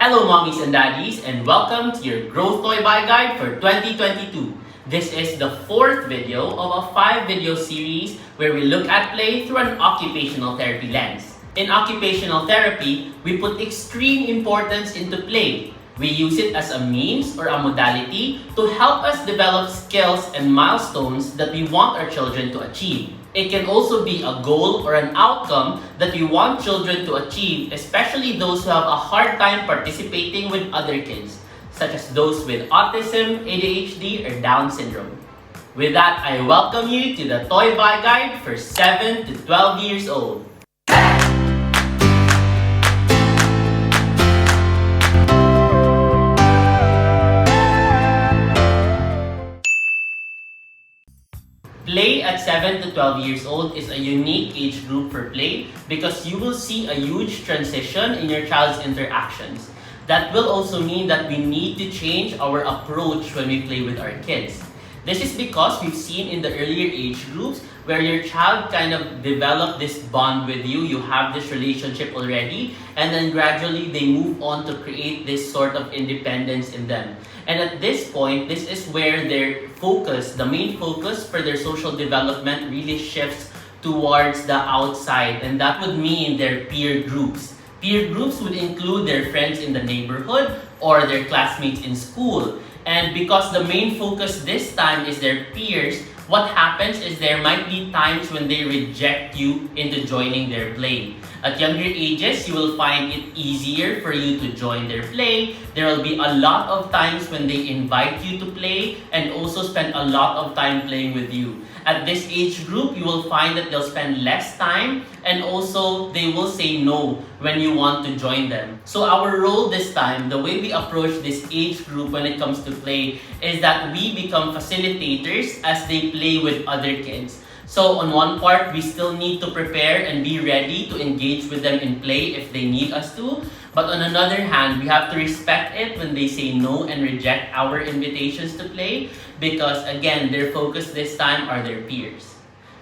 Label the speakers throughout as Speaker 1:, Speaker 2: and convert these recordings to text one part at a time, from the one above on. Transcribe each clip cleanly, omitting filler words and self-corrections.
Speaker 1: Hello mommies and daddies, and welcome to your Growth Toy Buy Guide for 2022. This is the fourth video of a 5-video series where we look at play through an occupational therapy lens. In occupational therapy, we put extreme importance into play. We use it as a means or a modality to help us develop skills and milestones that we want our children to achieve. It can also be a goal or an outcome that we want children to achieve, especially those who have a hard time participating with other kids, such as those with autism, ADHD, or Down syndrome. With that, I welcome you to the Toy Buy Guide for 7 to 12 years old. Play at 7 to 12 years old is a unique age group for play because you will see a huge transition in your child's interactions. That will also mean that we need to change our approach when we play with our kids. This is because we've seen in the earlier age groups where your child kind of developed this bond with you, you have this relationship already, and then gradually they move on to create this sort of independence in them. And at this point, this is where their focus, the main focus for their social development really shifts towards the outside, and that would mean their peer groups. Peer groups would include their friends in the neighborhood or their classmates in school. And because the main focus this time is their peers, what happens is there might be times when they reject you into joining their play. At younger ages, you will find it easier for you to join their play. There will be a lot of times when they invite you to play and also spend a lot of time playing with you. At this age group, you will find that they'll spend less time and also they will say no when you want to join them. So our role this time, the way we approach this age group when it comes to play, is that we become facilitators as they play with other kids. So on one part, we still need to prepare and be ready to engage with them in play if they need us to. But on another hand, we have to respect it when they say no and reject our invitations to play because again, their focus this time are their peers.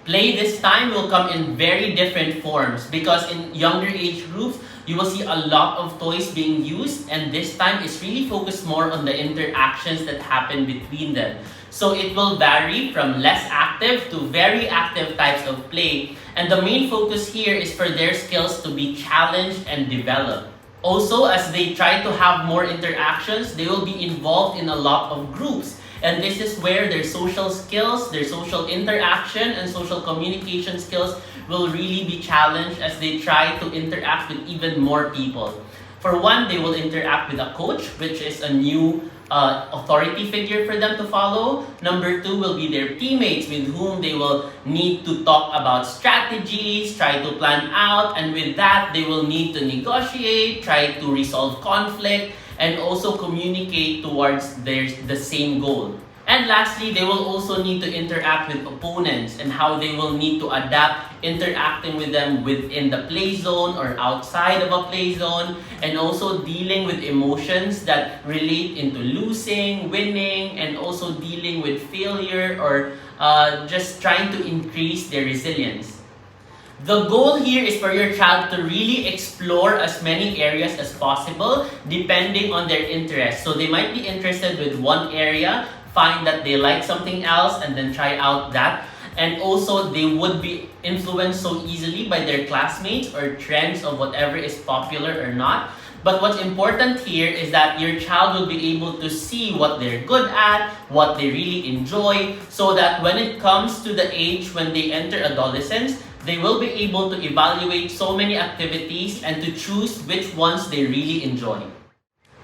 Speaker 1: Play this time will come in very different forms because in younger age groups, you will see a lot of toys being used, and this time is really focused more on the interactions that happen between them. So it will vary from less active to very active types of play, and the main focus here is for their skills to be challenged and developed. Also, as they try to have more interactions, they will be involved in a lot of groups. And this is where their social skills, their social interaction, and social communication skills will really be challenged as they try to interact with even more people. For one, they will interact with a coach, which is a new authority figure for them to follow. Number 2 will be their teammates with whom they will need to talk about strategies, try to plan out, and with that, they will need to negotiate, try to resolve conflict, and also communicate towards the same goal. And lastly, they will also need to interact with opponents and how they will need to adapt interacting with them within the play zone or outside of a play zone, and also dealing with emotions that relate into losing, winning, and also dealing with failure or just trying to increase their resilience. The goal here is for your child to really explore as many areas as possible depending on their interests. So they might be interested with one area, find that they like something else, and then try out that. And also they would be influenced so easily by their classmates or trends of whatever is popular or not. But what's important here is that your child will be able to see what they're good at, what they really enjoy, so that when it comes to the age when they enter adolescence, they will be able to evaluate so many activities and to choose which ones they really enjoy.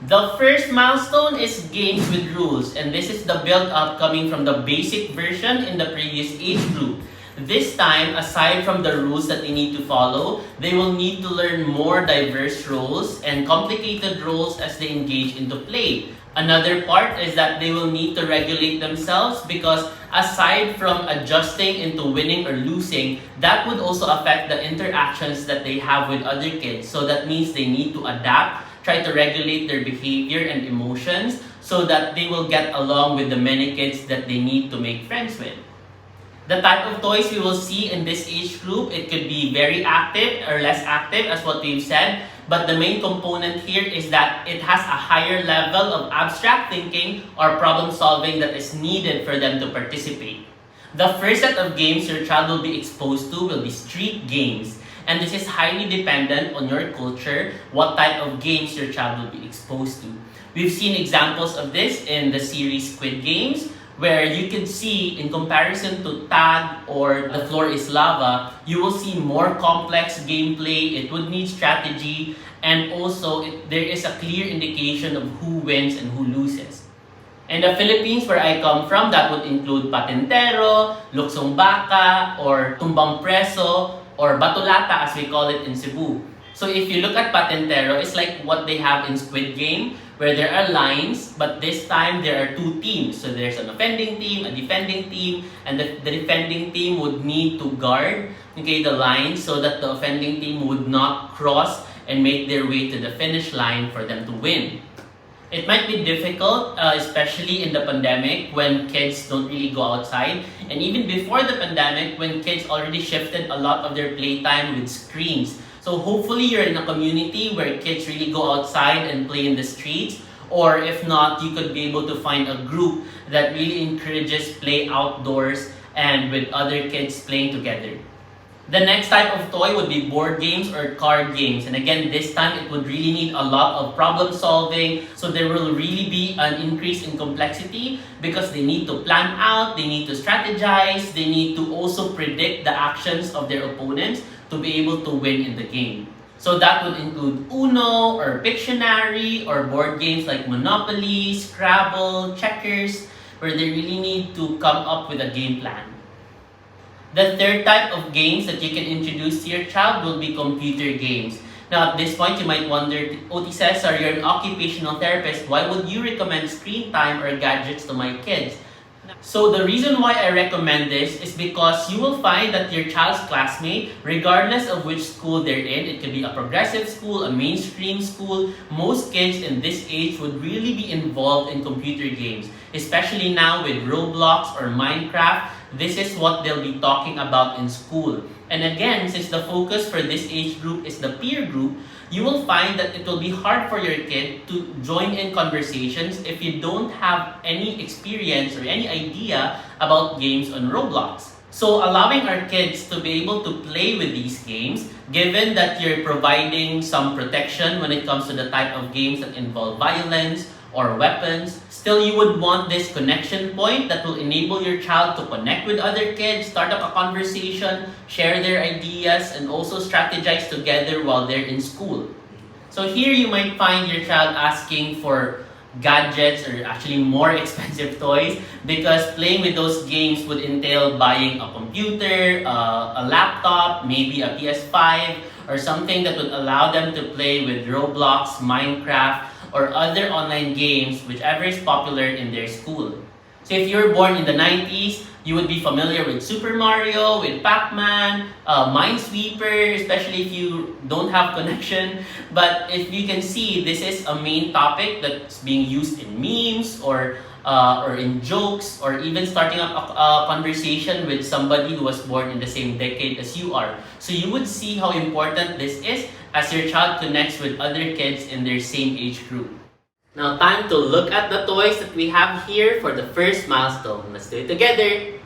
Speaker 1: The first milestone is games with rules, and this is the build-up coming from the basic version in the previous age group. This time, aside from the rules that they need to follow, they will need to learn more diverse roles and complicated roles as they engage into play. Another part is that they will need to regulate themselves because aside from adjusting into winning or losing, that would also affect the interactions that they have with other kids. So that means they need to adapt, try to regulate their behavior and emotions so that they will get along with the many kids that they need to make friends with. The type of toys we will see in this age group, it could be very active or less active as what we've said. but the main component here is that it has a higher level of abstract thinking or problem solving that is needed for them to participate. The first set of games your child will be exposed to will be street games. And this is highly dependent on your culture, what type of games your child will be exposed to. We've seen examples of this in the series Squid Games, where you can see, in comparison to Tag or The Floor is Lava, you will see more complex gameplay, it would need strategy, and also there is a clear indication of who wins and who loses. In the Philippines, where I come from, that would include Patintero, Luksong Baka, or Tumbang Preso, or Batulata as we call it in Cebu. So if you look at Patintero, it's like what they have in Squid Game, where there are lines, but this time there are two teams. So there's an offending team, a defending team, and the defending team would need to guard the lines so that the offending team would not cross and make their way to the finish line for them to win. It might be difficult, especially in the pandemic when kids don't really go outside. And even before the pandemic, when kids already shifted a lot of their playtime with screens. So hopefully you're in a community where kids really go outside and play in the streets. Or if not, you could be able to find a group that really encourages play outdoors and with other kids playing together. The next type of toy would be board games or card games. And again, this time it would really need a lot of problem solving. So there will really be an increase in complexity because they need to plan out, they need to strategize, they need to also predict the actions of their opponents to be able to win in the game. So that would include Uno or Pictionary or board games like Monopoly, Scrabble, Checkers, where they really need to come up with a game plan. The third type of games that you can introduce to your child will be computer games. Now at this point, you might wonder, Cesar, you're an occupational therapist, why would you recommend screen time or gadgets to my kids? So the reason why I recommend this is because you will find that your child's classmate, regardless of which school they're in, it could be a progressive school, a mainstream school, most kids in this age would really be involved in computer games, especially now with Roblox or Minecraft. This is what they'll be talking about in school. And again, since the focus for this age group is the peer group, you will find that it will be hard for your kid to join in conversations if you don't have any experience or any idea about games on Roblox. So allowing our kids to be able to play with these games, given that you're providing some protection when it comes to the type of games that involve violence or weapons, still you would want this connection point that will enable your child to connect with other kids, start up a conversation, share their ideas, and also strategize together while they're in school. So here you might find your child asking for gadgets or actually more expensive toys because playing with those games would entail buying a computer, a laptop, maybe a PS5, or something that would allow them to play with Roblox, Minecraft, or other online games, whichever is popular in their school. So if you were born in the 90s, you would be familiar with Super Mario, with Pac-Man, Minesweeper, especially if you don't have connection. But if you can see, this is a main topic that's being used in memes or in jokes, or even starting up a conversation with somebody who was born in the same decade as you are. So you would see how important this is as your child connects with other kids in their same age group. Now time to look at the toys that we have here for the first milestone. Let's do it together.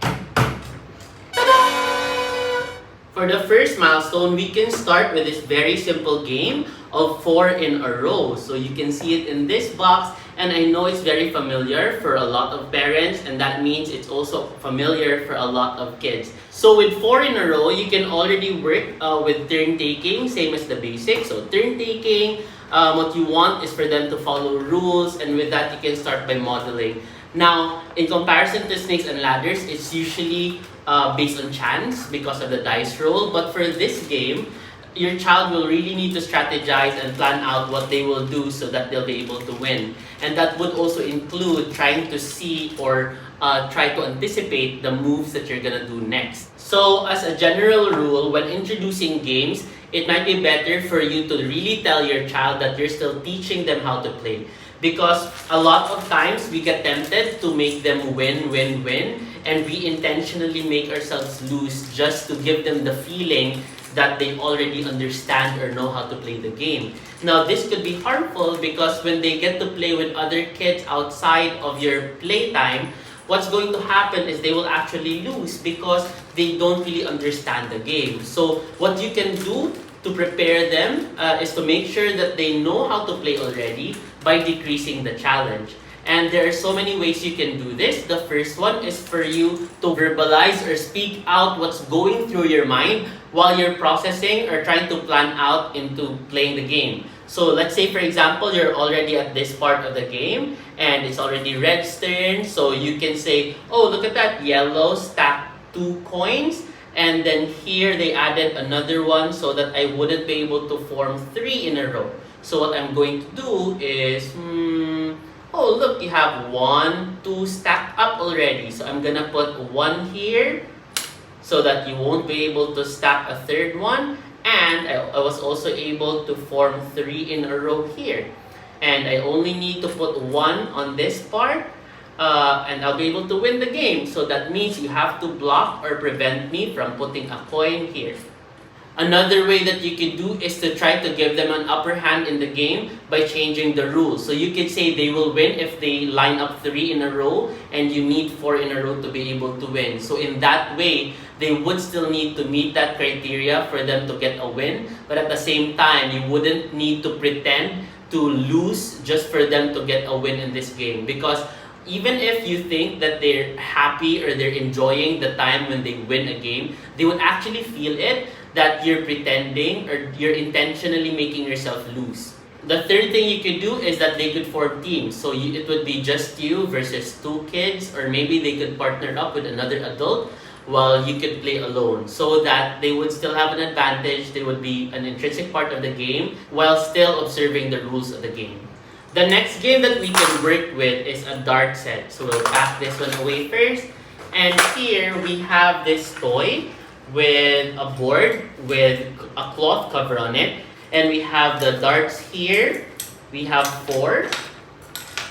Speaker 1: For the first milestone, we can start with this very simple game of 4 in a row. So you can see it in this box, and I know it's very familiar for a lot of parents, and that means it's also familiar for a lot of kids. So with 4 in a row, you can already work with turn taking, same as the basics. So turn taking, what you want is for them to follow rules, and with that you can start by modeling. Now, in comparison to snakes and ladders, it's usually based on chance because of the dice roll. But for this game, your child will really need to strategize and plan out what they will do so that they'll be able to win. And that would also include trying to see or try to anticipate the moves that you're gonna do next. So as a general rule, when introducing games, it might be better for you to really tell your child that you're still teaching them how to play. Because a lot of times we get tempted to make them win, and we intentionally make ourselves lose just to give them the feeling that they already understand or know how to play the game. Now, this could be harmful because when they get to play with other kids outside of your playtime, what's going to happen is they will actually lose because they don't really understand the game. So what you can do to prepare them is to make sure that they know how to play already by decreasing the challenge. And there are so many ways you can do this. The first one is for you to verbalize or speak out what's going through your mind while you're processing or trying to plan out into playing the game. So let's say, for example, you're already at this part of the game and it's already red's turn. So you can say, oh, look at that, yellow stacked 2 coins. And then here they added another one so that I wouldn't be able to form 3 in a row. So what I'm going to do is, oh look, you have 1, 2 stacked up already. So I'm gonna put 1 here so that you won't be able to stack a 3rd one. And I was also able to form 3 in a row here. And I only need to put 1 on this part. And I'll be able to win the game. So that means you have to block or prevent me from putting a coin here. Another way that you could do is to try to give them an upper hand in the game by changing the rules. So you could say they will win if they line up 3 in a row and you need 4 in a row to be able to win. So in that way, they would still need to meet that criteria for them to get a win. But at the same time, you wouldn't need to pretend to lose just for them to get a win in this game. Because even if you think that they're happy or they're enjoying the time when they win a game, they would actually feel it that you're pretending or you're intentionally making yourself lose. The third thing you could do is that they could form teams. So it would be just you versus 2 kids, or maybe they could partner up with another adult while you could play alone, so that they would still have an advantage. They would be an intrinsic part of the game while still observing the rules of the game. The next game that we can work with is a dart set. So we'll pack this one away first. And here we have this toy with a board with a cloth cover on it. And we have the darts here. We have 4.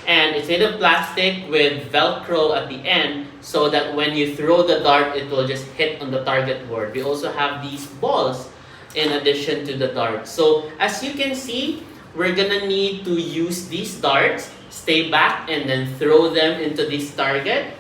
Speaker 1: And it's made of plastic with Velcro at the end so that when you throw the dart, it will just hit on the target board. We also have these balls in addition to the dart. So as you can see, we're gonna need to use these darts, stay back, and then throw them into this target.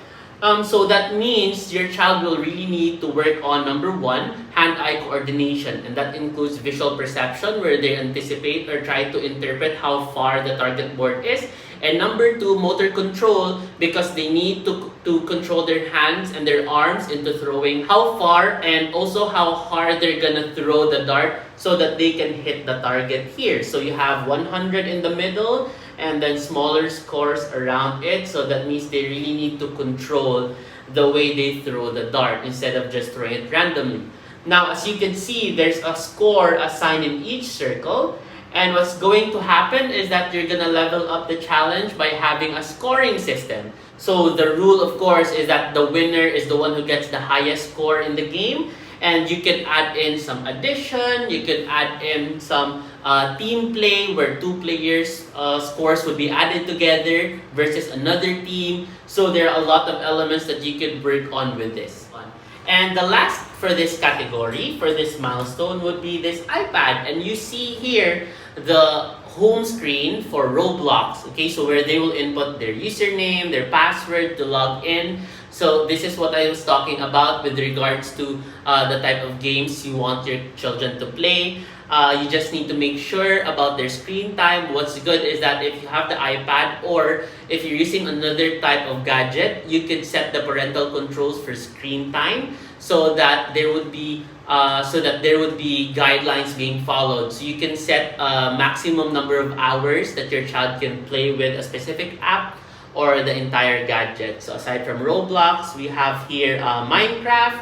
Speaker 1: So that means your child will really need to work on, number 1, hand-eye coordination. And that includes visual perception, where they anticipate or try to interpret how far the target board is. And number 2, motor control, because they need to control their hands and their arms into throwing how far and also how hard they're gonna throw the dart so that they can hit the target here. So you have 100 in the middle and then smaller scores around it. So that means they really need to control the way they throw the dart instead of just throwing it randomly. Now, as you can see, there's a score assigned in each circle. And what's going to happen is that you're gonna level up the challenge by having a scoring system. So the rule, of course, is that the winner is the one who gets the highest score in the game. And you can add in some addition, you could add in some team play where 2 players' scores would be added together versus another team. So there are a lot of elements that you could work on with this one. And the last for this category, for this milestone, would be this iPad. And you see here the home screen for Roblox. Okay, so where they will input their username, their password to log in. So this is what I was talking about with regards to the type of games you want your children to play. You just need to make sure about their screen time. What's good is that if you have the iPad or if you're using another type of gadget, you can set the parental controls for screen time so that there would be guidelines being followed. So you can set a maximum number of hours that your child can play with a specific app or the entire gadget. So aside from Roblox, we have here Minecraft,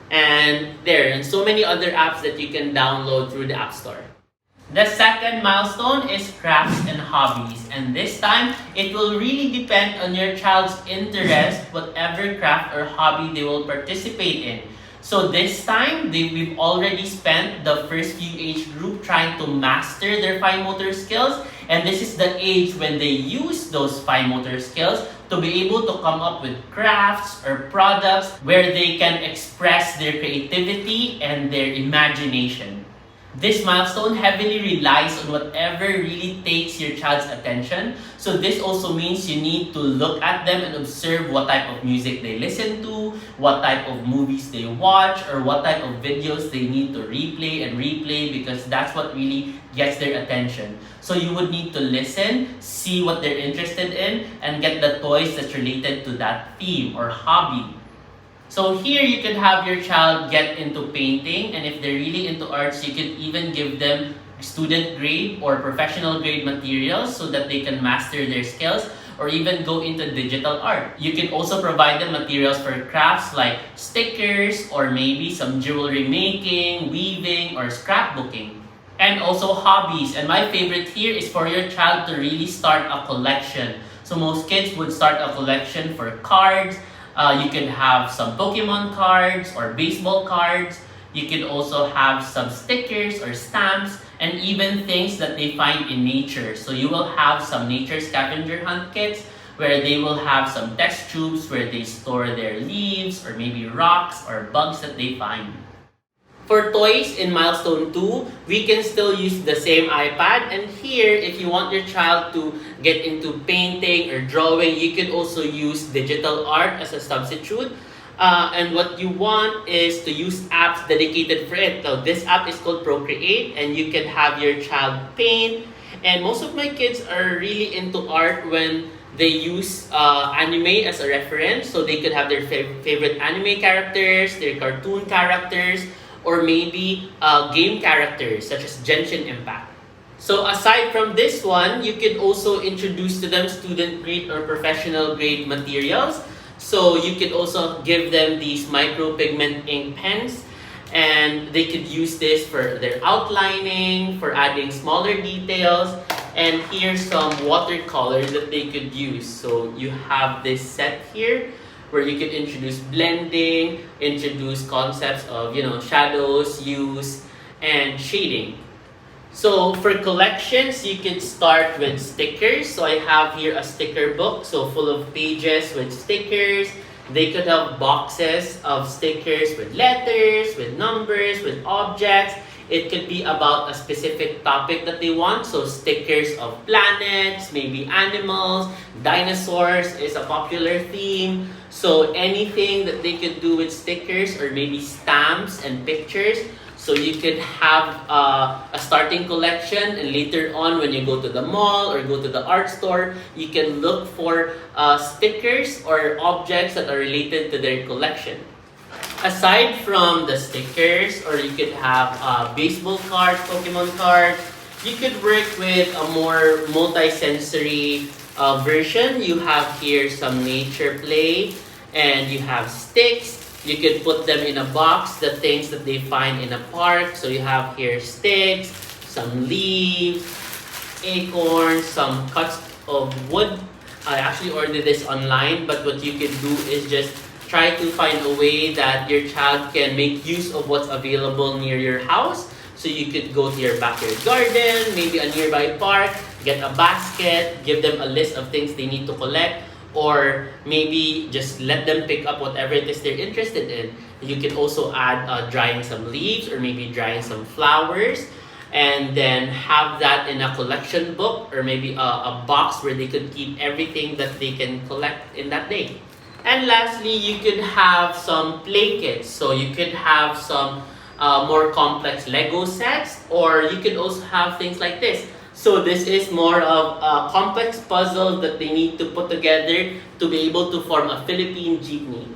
Speaker 1: and so many other apps that you can download through the App Store. The second milestone is crafts and hobbies, and this time it will really depend on your child's interest, whatever craft or hobby they will participate in. So this time, we've already spent the first few age group trying to master their fine motor skills, and this is the age when they use those fine motor skills to to be able to come up with crafts or products where they can express their creativity and their imagination. This milestone heavily relies on whatever really takes your child's attention. So this also means you need to look at them and observe what type of music they listen to, what type of movies they watch, or what type of videos they need to replay and replay, because that's what really gets their attention. So you would need to listen, see what they're interested in, and get the toys that's related to that theme or hobby. So here you can have your child get into painting, and if they're really into arts, you can even give them student grade or professional grade materials so that they can master their skills, or even go into digital art. You can also provide them materials for crafts like stickers or maybe some jewelry making, weaving, or scrapbooking. And also hobbies. And my favorite here is for your child to really start a collection. So most kids would start a collection for cards. You can have some Pokemon cards or baseball cards. You can also have some stickers or stamps, and even things that they find in nature. So you will have some nature scavenger hunt kits where they will have some test tubes where they store their leaves or maybe rocks or bugs that they find. For toys in milestone 2, we can still use the same iPad, and here if you want your child to get into painting or drawing, you can also use digital art as a substitute. And what you want is to use apps dedicated for it. Now this app is called Procreate, and you can have your child paint. And most of my kids are really into art when they use anime as a reference, so they could have their favorite anime characters, their cartoon characters, or maybe game characters such as Genshin Impact. So aside from this one, you can also introduce to them student grade or professional grade materials. So you could also give them these micropigment ink pens, and they could use this for their outlining, for adding smaller details, and here's some watercolors that they could use. So you have this set here where you can introduce blending, introduce concepts of shadows, hues, and shading. So for collections, you can start with stickers. So I have here a sticker book, so full of pages with stickers. They could have boxes of stickers with letters, with numbers, with objects. It could be about a specific topic that they want. So stickers of planets, maybe animals, dinosaurs is a popular theme. So anything that they could do with stickers, or maybe stamps and pictures. So you could have a starting collection, and later on when you go to the mall or go to the art store, you can look for stickers or objects that are related to their collection. Aside from the stickers, or you could have baseball cards, Pokemon cards, you could work with a more multi-sensory version. You have here some nature play, and you have sticks. You could put them in a box, the things that they find in a park. So you have here sticks, some leaves, acorns, some cuts of wood. I actually ordered this online, but what you can do is just try to find a way that your child can make use of what's available near your house. So you could go to your backyard garden, maybe a nearby park, get a basket, give them a list of things they need to collect, or maybe just let them pick up whatever it is they're interested in. You can also add drying some leaves, or maybe drying some flowers, and then have that in a collection book, or maybe a box where they could keep everything that they can collect in that day. And lastly, you could have some play kits. So you could have some more complex Lego sets, or you could also have things like this. So this is more of a complex puzzle that they need to put together to be able to form a Philippine jeepney.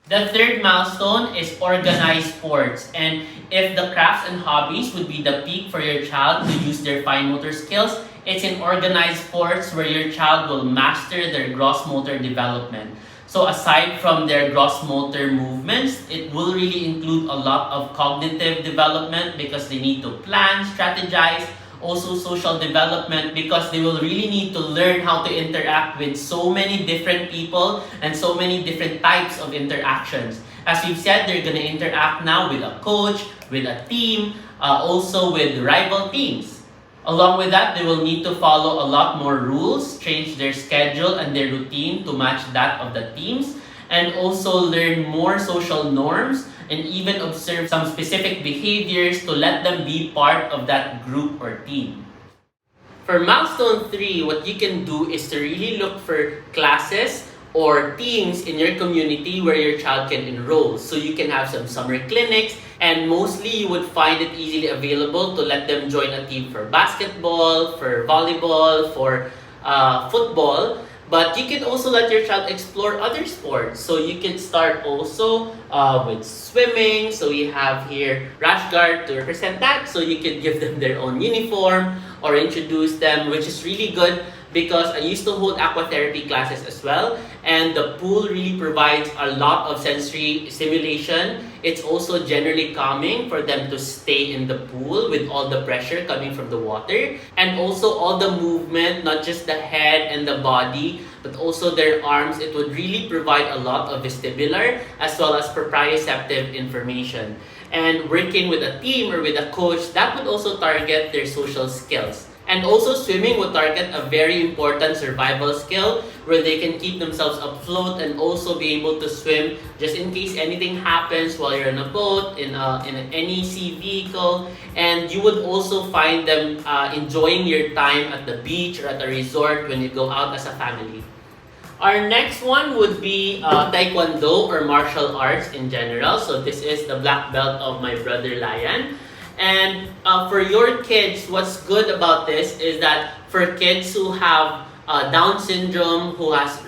Speaker 1: The third milestone is organized sports. And if the crafts and hobbies would be the peak for your child to use their fine motor skills, it's in organized sports where your child will master their gross motor development. So aside from their gross motor movements, it will really include a lot of cognitive development, because they need to plan, strategize, also social development, because they will really need to learn how to interact with so many different people and so many different types of interactions. As we've said, they're going to interact now with a coach, with a team, also with rival teams. Along with that, they will need to follow a lot more rules, change their schedule and their routine to match that of the teams, and also learn more social norms and even observe some specific behaviors to let them be part of that group or team. For milestone 3, what you can do is to really look for classes or teams in your community where your child can enroll. So you can have some summer clinics, and mostly you would find it easily available to let them join a team for basketball, for volleyball, for football. But you can also let your child explore other sports. So you can start also with swimming. So we have here rash guard to represent that. So you can give them their own uniform or introduce them, which is really good because I used to hold aquatherapy classes as well. And the pool really provides a lot of sensory stimulation. It's also generally calming for them to stay in the pool with all the pressure coming from the water. And also all the movement, not just the head and the body, but also their arms. It would really provide a lot of vestibular as well as proprioceptive information. And working with a team or with a coach, that would also target their social skills. And also swimming would target a very important survival skill where they can keep themselves afloat and also be able to swim just in case anything happens while you're in a boat, in any sea vehicle. And you would also find them enjoying your time at the beach or at a resort when you go out as a family. Our next one would be Taekwondo or martial arts in general. So this is the black belt of my brother Lion. And for your kids, what's good about this is that for kids who have Down syndrome, who has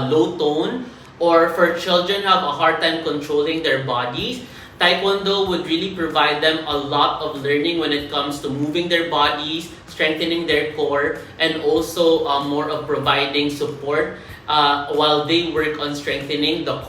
Speaker 1: low tone, or for children who have a hard time controlling their bodies, Taekwondo would really provide them a lot of learning when it comes to moving their bodies, strengthening their core, and also more of providing support while they work on strengthening the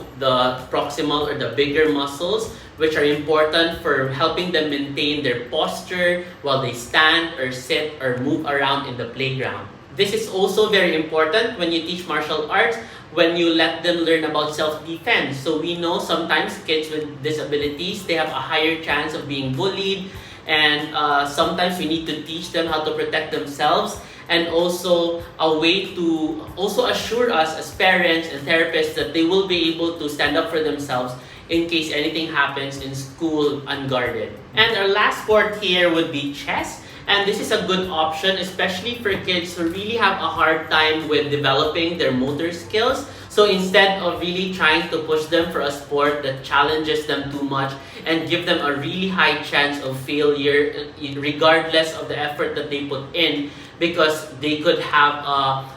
Speaker 1: proximal or the bigger muscles, which are important for helping them maintain their posture while they stand or sit or move around in the playground. This is also very important when you teach martial arts, when you let them learn about self-defense. So we know sometimes kids with disabilities, they have a higher chance of being bullied, and sometimes we need to teach them how to protect themselves, and also a way to also assure us as parents and therapists that they will be able to stand up for themselves in case anything happens in school unguarded. And our last sport here would be chess. And this is a good option, especially for kids who really have a hard time with developing their motor skills. So instead of really trying to push them for a sport that challenges them too much and give them a really high chance of failure regardless of the effort that they put in, because they could have a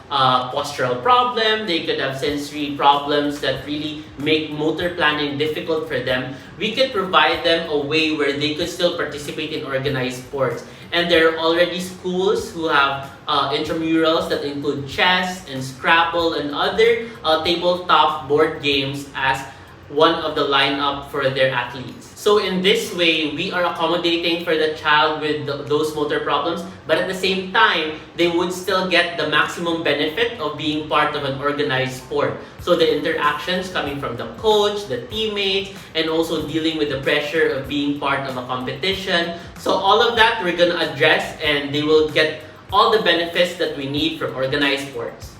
Speaker 1: postural problem, they could have sensory problems that really make motor planning difficult for them, we could provide them a way where they could still participate in organized sports. And there are already schools who have intramurals that include chess and Scrabble and other tabletop board games as one of the lineup for their athletes. So in this way, we are accommodating for the child with those motor problems, but at the same time, they would still get the maximum benefit of being part of an organized sport. So the interactions coming from the coach, the teammates, and also dealing with the pressure of being part of a competition. So all of that we're going to address, and they will get all the benefits that we need from organized sports.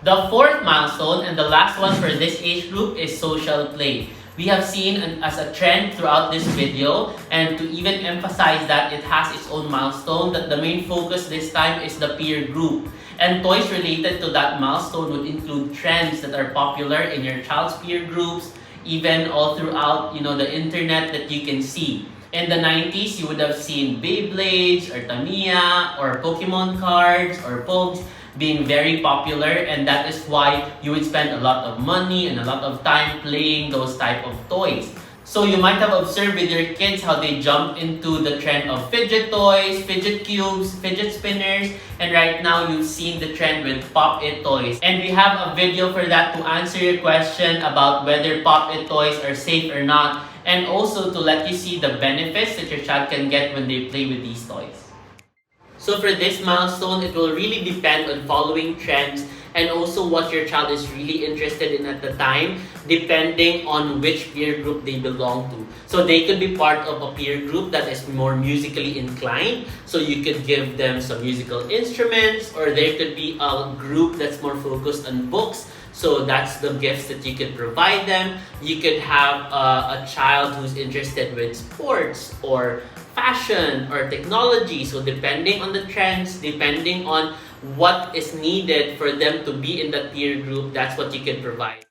Speaker 1: The fourth milestone and the last one for this age group is social play. We have seen as a trend throughout this video, and to even emphasize that it has its own milestone, that the main focus this time is the peer group. And toys related to that milestone would include trends that are popular in your child's peer groups, even all throughout the internet that you can see. In the 90s, you would have seen Beyblades or Tamiya or Pokemon cards or Pogs being very popular, and that is why you would spend a lot of money and a lot of time playing those type of toys. So you might have observed with your kids how they jump into the trend of fidget toys, fidget cubes, fidget spinners, and right now you've seen the trend with Pop-It toys. And we have a video for that to answer your question about whether Pop-It toys are safe or not, and also to let you see the benefits that your child can get when they play with these toys. So for this milestone, it will really depend on following trends and also what your child is really interested in at the time, depending on which peer group they belong to. So they could be part of a peer group that is more musically inclined, so you could give them some musical instruments, or there could be a group that's more focused on books. So that's the gifts that you could provide them. You could have a child who's interested with sports or fashion or technology. So depending on the trends, depending on what is needed for them to be in that peer group, that's what you can provide.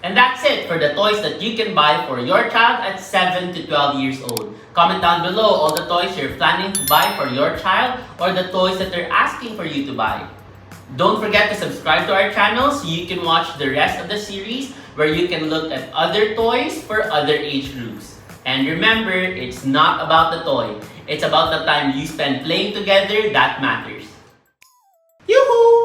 Speaker 1: And that's it for the toys that you can buy for your child at 7 to 12 years old. Comment down below all the toys you're planning to buy for your child or the toys that they're asking for you to buy. Don't forget to subscribe to our channel so you can watch the rest of the series where you can look at other toys for other age groups. And remember, it's not about the toy. It's about the time you spend playing together that matters. Yoo-hoo!